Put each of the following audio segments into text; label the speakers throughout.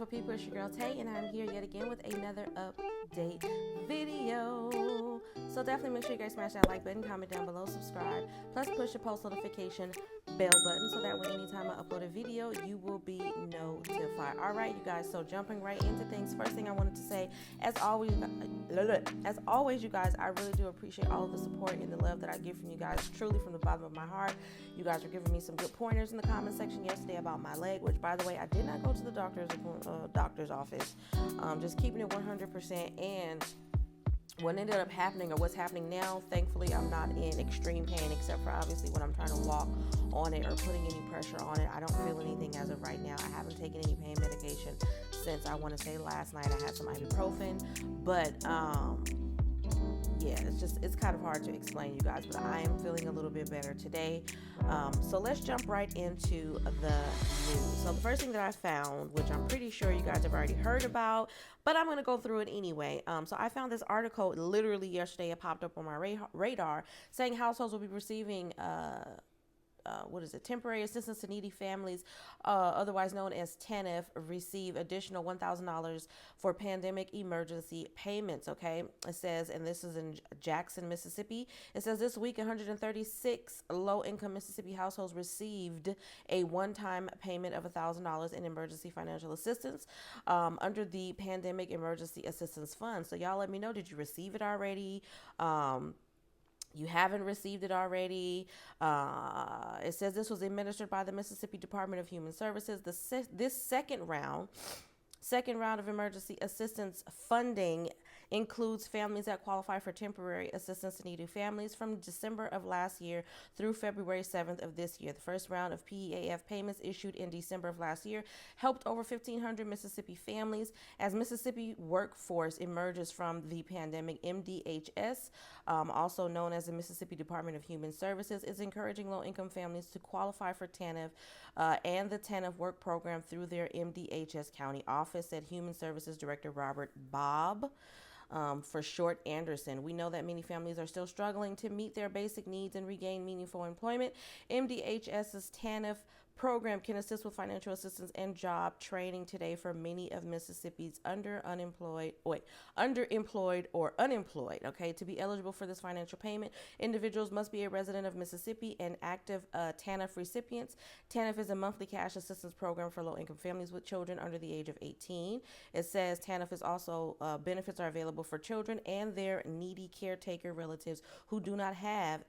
Speaker 1: beautiful people, it's your girl Tay, and I'm here yet again with another update video. So definitely make sure you guys smash that like button, comment down below, subscribe, plus push the post notification bell button so that way anytime I upload a video, you will be notified. All right, you guys, so jumping right into things. First thing I wanted to say, as always, you guys, I really do appreciate all of the support and the love that I get from you guys, truly from the bottom of my heart. You guys were giving me some good pointers in the comment section yesterday about my leg, which, by the way, I did not go to the doctor's office. Just keeping it 100%. And what ended up happening, or what's happening now, thankfully I'm not in extreme pain, except for obviously when I'm trying to walk on it or putting any pressure on it. I don't feel anything as of right now. I haven't taken any pain medication since, I want to say, last night. I had some ibuprofen, but yeah, it's kind of hard to explain, you guys, but I am feeling a little bit better today. So let's jump right into the news. So the first thing that I found, which I'm pretty sure you guys have already heard about, but I'm going to go through it anyway. So I found this article literally yesterday. It popped up on my radar saying households will be receiving temporary assistance to needy families, otherwise known as TANF, receive additional $1,000 for pandemic emergency payments. Okay, it says, and this is in Jackson, Mississippi. It says this week 136 low-income Mississippi households received a one-time payment of $1,000 in emergency financial assistance under the Pandemic Emergency Assistance Fund. So y'all let me know, did you receive it already? You haven't received it already. It says this was administered by the Mississippi Department of Human Services. This second round of emergency assistance funding includes families that qualify for temporary assistance to needy families from December of last year through February 7th of this year. The first round of PEAF payments issued in December of last year helped over 1,500 Mississippi families. As Mississippi workforce emerges from the pandemic, MDHS, also known as the Mississippi Department of Human Services, is encouraging low-income families to qualify for TANF and the TANF work program through their MDHS county office, said Human Services Director Robert Bob. For short, Anderson. We know that many families are still struggling to meet their basic needs and regain meaningful employment. MDHS's TANF program can assist with financial assistance and job training today for many of Mississippi's underemployed or unemployed. Okay, to be eligible for this financial payment, individuals must be a resident of Mississippi and active TANF recipients. TANF is a monthly cash assistance program for low-income families with children under the age of 18. It says TANF is also benefits are available for children and their needy caretaker relatives who do not have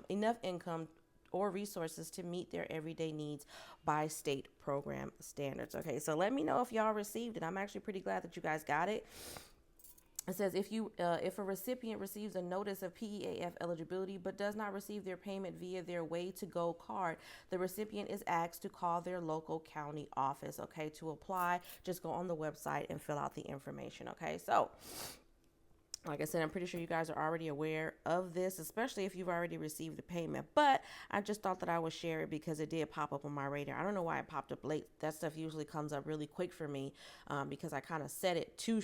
Speaker 1: enough income or resources to meet their everyday needs by state program standards. Okay, so let me know if y'all received it. I'm actually pretty glad that you guys got it. It says if a recipient receives a notice of PEAF eligibility but does not receive their payment via their Way to Go card, the recipient is asked to call their local county office. Okay, to apply, just go on the website and fill out the information. Okay, so like I said, I'm pretty sure you guys are already aware of this, especially if you've already received the payment. But I just thought that I would share it because it did pop up on my radar. I don't know why it popped up late. That stuff usually comes up really quick for me because I kind of set it to,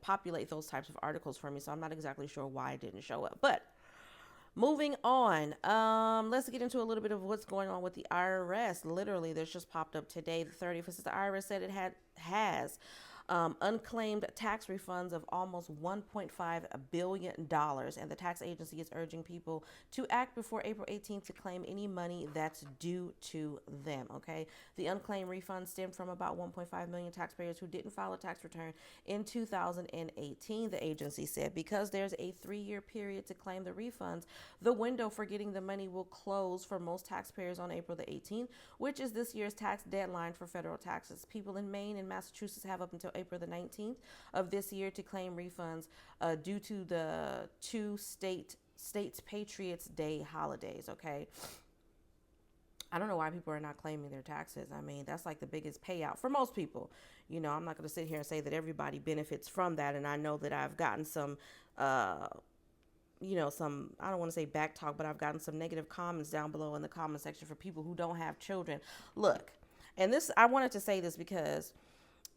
Speaker 1: populate those types of articles for me. So I'm not exactly sure why it didn't show up. But moving on, let's get into a little bit of what's going on with the IRS. Literally, this just popped up today, the 30th. The IRS said it has unclaimed tax refunds of almost $1.5 billion, and the tax agency is urging people to act before April 18th to claim any money that's due to them. Okay, the unclaimed refunds stem from about 1.5 million taxpayers who didn't file a tax return in 2018, the agency said. Because there's a 3-year period to claim the refunds, the window for getting the money will close for most taxpayers on April the 18th, which is this year's tax deadline for federal taxes. People in Maine and Massachusetts have up until April the 19th of this year to claim refunds due to the two states Patriots Day holidays. Okay, I don't know why people are not claiming their taxes. I mean, that's like the biggest payout for most people. I'm not going to sit here and say that everybody benefits from that. And I know that I've gotten some I don't want to say back talk, but I've gotten some negative comments down below in the comment section for people who don't have children. Look, and I wanted to say this because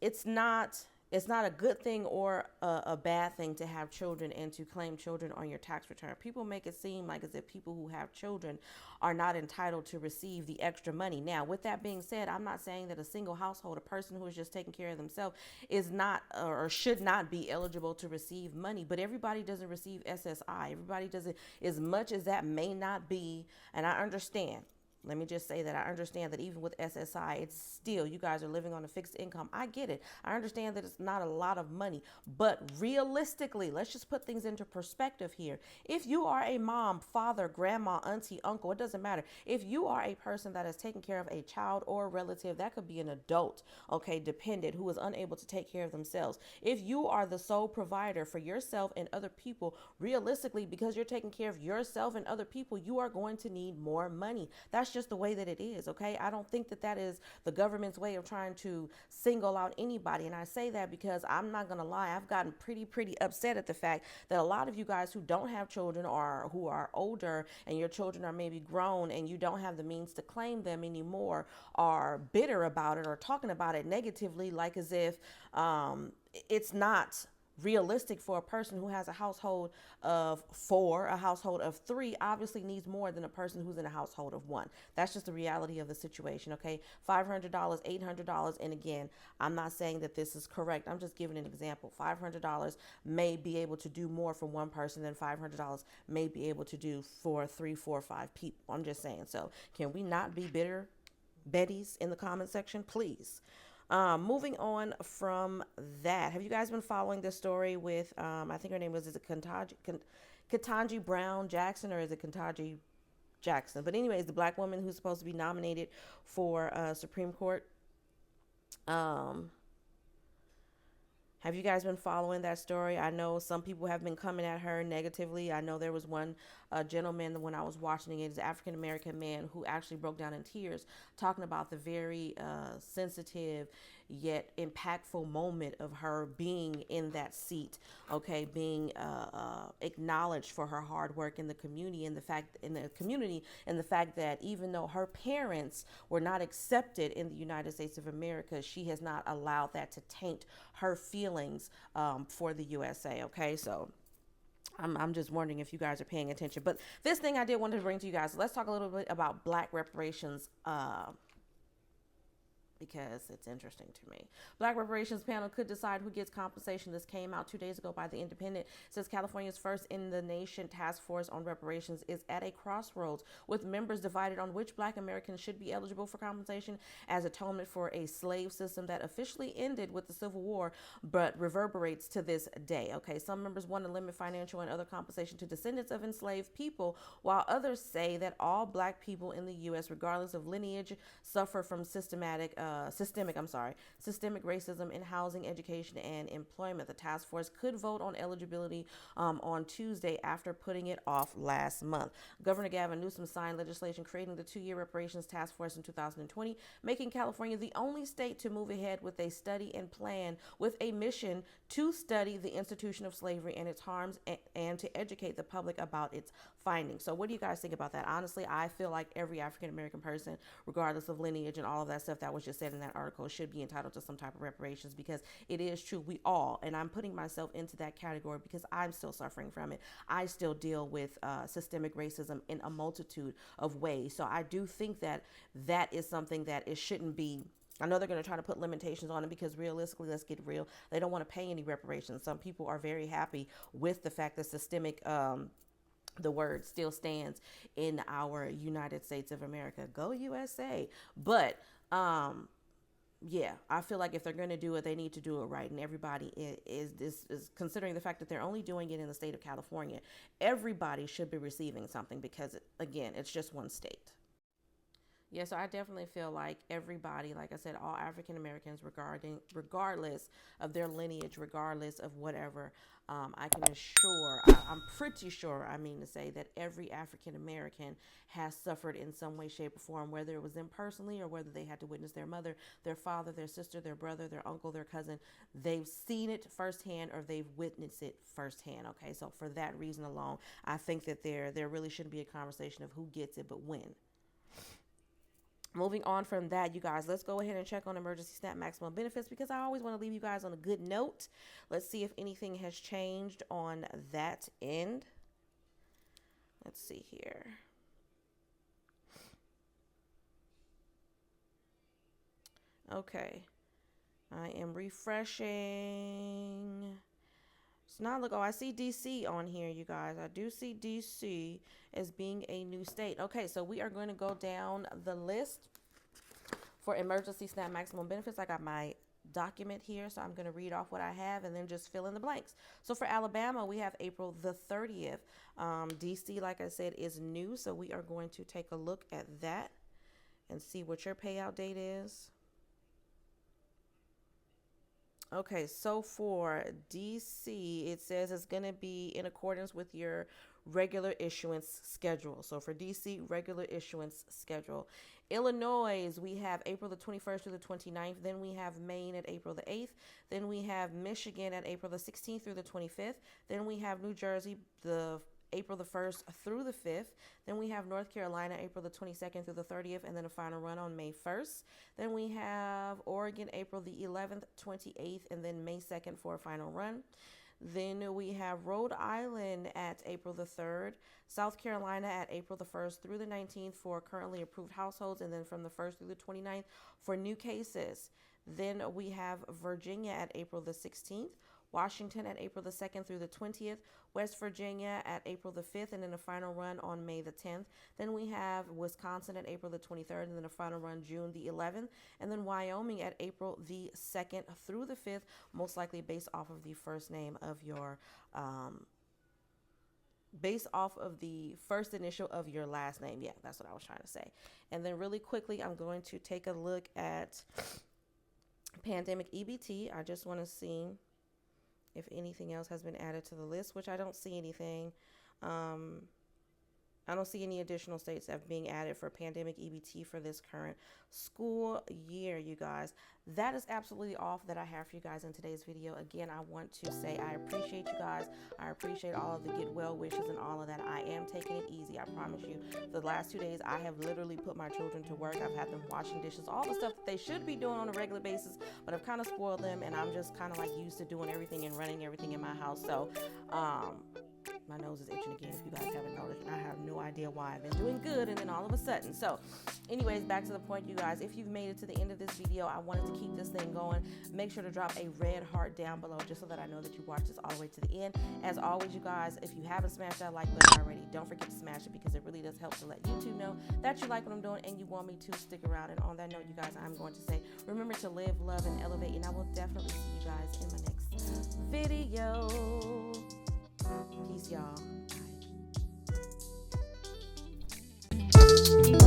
Speaker 1: it's not it's not a good thing or a bad thing to have children and to claim children on your tax return. People make it seem like as if people who have children are not entitled to receive the extra money. Now, with that being said, I'm not saying that a single household, a person who is just taking care of themselves, is not or should not be eligible to receive money. But everybody doesn't receive SSI. Everybody doesn't, as much as that may not be, and I understand. Let me just say that I understand that even with SSI, it's still, you guys are living on a fixed income. I get it. I understand that it's not a lot of money, but realistically, let's just put things into perspective here. If you are a mom, father, grandma, auntie, uncle, it doesn't matter. If you are a person that is taking care of a child or a relative, that could be an adult, okay, dependent who is unable to take care of themselves. If you are the sole provider for yourself and other people, realistically, because you're taking care of yourself and other people, you are going to need more money. That's just the way that it is, okay? I don't think that that is the government's way of trying to single out anybody. And I say that because I'm not going to lie, I've gotten pretty upset at the fact that a lot of you guys who don't have children or who are older and your children are maybe grown and you don't have the means to claim them anymore are bitter about it or talking about it negatively, like as if it's not realistic for a person who has a household of four. A household of three obviously needs more than a person who's in a household of one. That's just the reality of the situation, okay? $500, $800, and again, I'm not saying that this is correct. I'm just giving an example. $500 may be able to do more for one person than $500 may be able to do for three, four, five people. I'm just saying. So can we not be bitter Betties in the comment section, please? Moving on from that, have you guys been following this story with, I think her name was, is it Ketanji Brown Jackson, or is it Ketanji Jackson? But anyways, the black woman who's supposed to be nominated for Supreme Court. Have you guys been following that story? I know some people have been coming at her negatively. I know there was one gentleman when I was watching it, is an African American man who actually broke down in tears talking about the very sensitive yet impactful moment of her being in that seat, okay, being acknowledged for her hard work in the community and the fact that even though her parents were not accepted in the United States of America, she has not allowed that to taint her feelings for the USA. Okay, so I'm just wondering if you guys are paying attention. But this thing I did want to bring to you guys, let's talk a little bit about Black reparations, because it's interesting to me. Black reparations panel could decide who gets compensation. This came out 2 days ago by The Independent. It says California's first in the nation task force on reparations is at a crossroads, with members divided on which Black Americans should be eligible for compensation as atonement for a slave system that officially ended with the Civil War, but reverberates to this day. Okay, some members want to limit financial and other compensation to descendants of enslaved people, while others say that all Black people in the U.S., regardless of lineage, suffer from systemic racism in housing, education, and employment. The task force could vote on eligibility on Tuesday after putting it off last month. Governor Gavin Newsom signed legislation creating the 2-year reparations task force in 2020, making California the only state to move ahead with a study and plan with a mission to study the institution of slavery and its harms and to educate the public about its findings. So what do you guys think about that? Honestly, I feel like every African American person, regardless of lineage and all of that stuff that was just said in that article, should be entitled to some type of reparations, because it is true. We all, and I'm putting myself into that category because I'm still suffering from it. I still deal with systemic racism in a multitude of ways. So I do think that that is something that it shouldn't be. I know they're going to try to put limitations on it because realistically, let's get real, they don't want to pay any reparations. Some people are very happy with the fact that systemic, the word still stands in our United States of America. Go USA. But yeah, I feel like if they're going to do it, they need to do it right. And everybody is considering the fact that they're only doing it in the state of California. Everybody should be receiving something because, again, it's just one state. Yeah, so I definitely feel like everybody, like I said, all African Americans, regardless of their lineage, regardless of whatever, I'm pretty sure, I mean to say, that every African American has suffered in some way, shape, or form, whether it was them personally or whether they had to witness their mother, their father, their sister, their brother, their uncle, their cousin. They've seen it firsthand or they've witnessed it firsthand. Okay, so for that reason alone, I think that there really shouldn't be a conversation of who gets it, but when. Moving on from that, you guys, let's go ahead and check on emergency SNAP maximum benefits because I always want to leave you guys on a good note. Let's see if anything has changed on that end. Let's see here. Okay. I am refreshing. It's not look. Oh, I see DC on here, you guys. I do see DC as being a new state. Okay, so we are going to go down the list for emergency SNAP maximum benefits. I got my document here, so I'm going to read off what I have and then just fill in the blanks. So for Alabama, we have April the 30th. DC, like I said, is new, so we are going to take a look at that and see what your payout date is. Okay, so for DC, it says it's going to be in accordance with your regular issuance schedule. So for DC, regular issuance schedule. Illinois, we have April the 21st through the 29th. Then we have Maine at April the 8th. Then we have Michigan at April the 16th through the 25th. Then we have New Jersey, the April the 1st through the 5th. Then we have North Carolina, April the 22nd through the 30th, and then a final run on May 1st. Then we have Oregon, April the 11th, 28th, and then May 2nd for a final run. Then we have Rhode Island at April the 3rd, South Carolina at April the 1st through the 19th for currently approved households, and then from the 1st through the 29th for new cases. Then we have Virginia at April the 16th, Washington at April the 2nd through the 20th, West Virginia at April the 5th, and then a final run on May the 10th. Then we have Wisconsin at April the 23rd, and then a final run June the 11th, and then Wyoming at April the 2nd through the 5th, most likely based off of the first name of your, based off of the first initial of your last name. Yeah, that's what I was trying to say. And then really quickly, I'm going to take a look at pandemic EBT. I just want to see if anything else has been added to the list, which I don't see anything. I don't see any additional states that are being added for pandemic EBT for this current school year, you guys. That is absolutely all that I have for you guys in today's video. Again, I want to say I appreciate you guys. I appreciate all of the get well wishes and all of that. I am taking it easy, I promise you. The last 2 days, I have literally put my children to work. I've had them washing dishes, all the stuff that they should be doing on a regular basis, but I've kind of spoiled them, and I'm just kind of like used to doing everything and running everything in my house. So, my nose is itching again, if you guys haven't noticed, and I have no idea why. I've been doing good, and then all of a sudden. So, anyways, back to the point, you guys. If you've made it to the end of this video, I wanted to keep this thing going. Make sure to drop a red heart down below, just so that I know that you watched this all the way to the end. As always, you guys, if you haven't smashed that like button already, don't forget to smash it, because it really does help to let YouTube know that you like what I'm doing and you want me to stick around. And on that note, you guys, I'm going to say, remember to live, love, and elevate, and I will definitely see you guys in my next video. Peace, y'all. Bye.